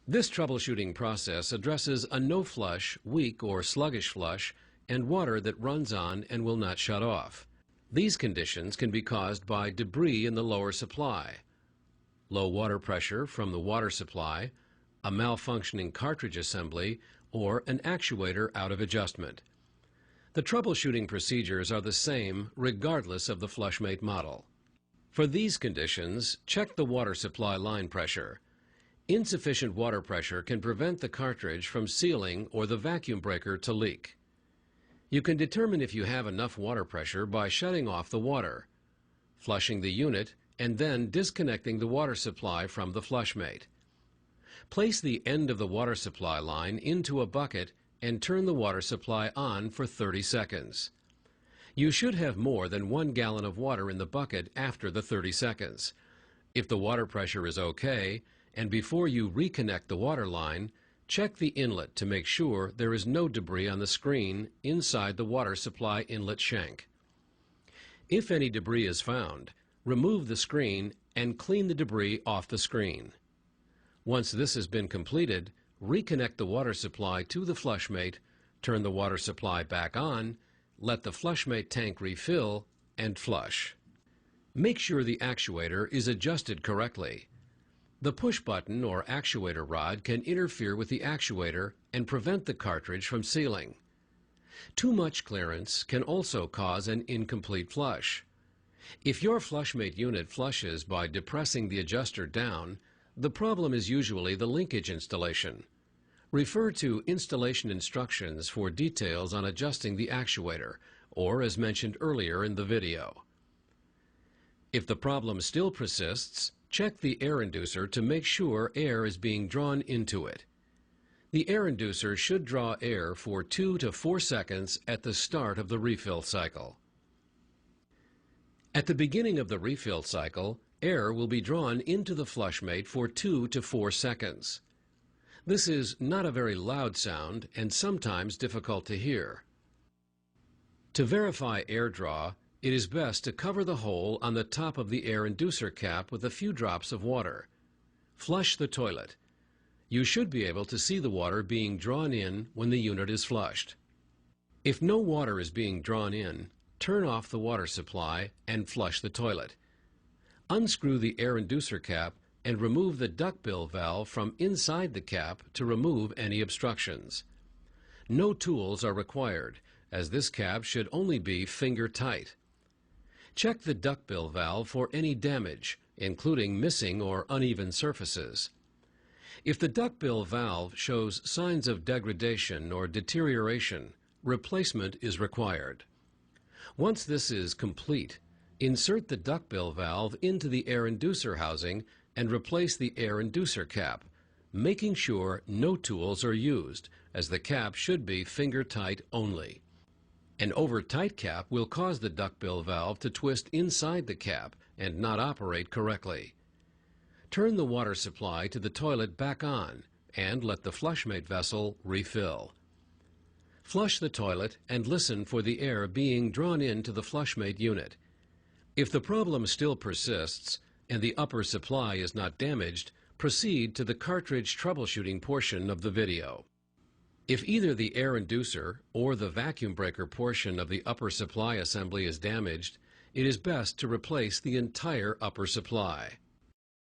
This troubleshooting process addresses a no-flush, weak or sluggish flush, and water that runs on and will not shut off. These conditions can be caused by debris in the lower supply, low water pressure from the water supply, a malfunctioning cartridge assembly, or an actuator out of adjustment. The troubleshooting procedures are the same regardless of the Flushmate model. For these conditions, check the water supply line pressure. Insufficient water pressure can prevent the cartridge from sealing or the vacuum breaker to leak. You can determine if you have enough water pressure by shutting off the water, flushing the unit, and then disconnecting the water supply from the Flushmate. Place the end of the water supply line into a bucket and turn the water supply on for 30 seconds. You should have more than 1 gallon of water in the bucket after the 30 seconds. If the water pressure is okay, and before you reconnect the water line, check the inlet to make sure there is no debris on the screen inside the water supply inlet shank. If any debris is found, remove the screen and clean the debris off the screen. Once this has been completed, reconnect the water supply to the Flushmate, turn the water supply back on, let the Flushmate tank refill, and flush. Make sure the actuator is adjusted correctly. The push button or actuator rod can interfere with the actuator and prevent the cartridge from sealing. Too much clearance can also cause an incomplete flush. If your Flushmate unit flushes by depressing the adjuster down, the problem is usually the linkage installation. Refer to installation instructions for details on adjusting the actuator, or as mentioned earlier in the video. If the problem still persists, check the air inducer to make sure air is being drawn into it. The air inducer should draw air for 2 to 4 seconds at the start of the refill cycle. At the beginning of the refill cycle, air will be drawn into the Flushmate for 2 to 4 seconds. This is not a very loud sound and sometimes difficult to hear. To verify air draw, it is best to cover the hole on the top of the air inducer cap with a few drops of water. Flush the toilet. You should be able to see the water being drawn in when the unit is flushed. If no water is being drawn in, turn off the water supply and flush the toilet. Unscrew the air inducer cap and remove the duckbill valve from inside the cap to remove any obstructions. No tools are required, as this cap should only be finger tight. Check the duckbill valve for any damage, including missing or uneven surfaces. If the duckbill valve shows signs of degradation or deterioration, replacement is required. Once this is complete, insert the duckbill valve into the air inducer housing and replace the air inducer cap, making sure no tools are used, as the cap should be finger tight only. An over-tight cap will cause the duckbill valve to twist inside the cap and not operate correctly. Turn the water supply to the toilet back on and let the Flushmate vessel refill. Flush the toilet and listen for the air being drawn into the Flushmate unit. If the problem still persists and the upper supply is not damaged, proceed to the cartridge troubleshooting portion of the video. If either the air inducer or the vacuum breaker portion of the upper supply assembly is damaged, it is best to replace the entire upper supply.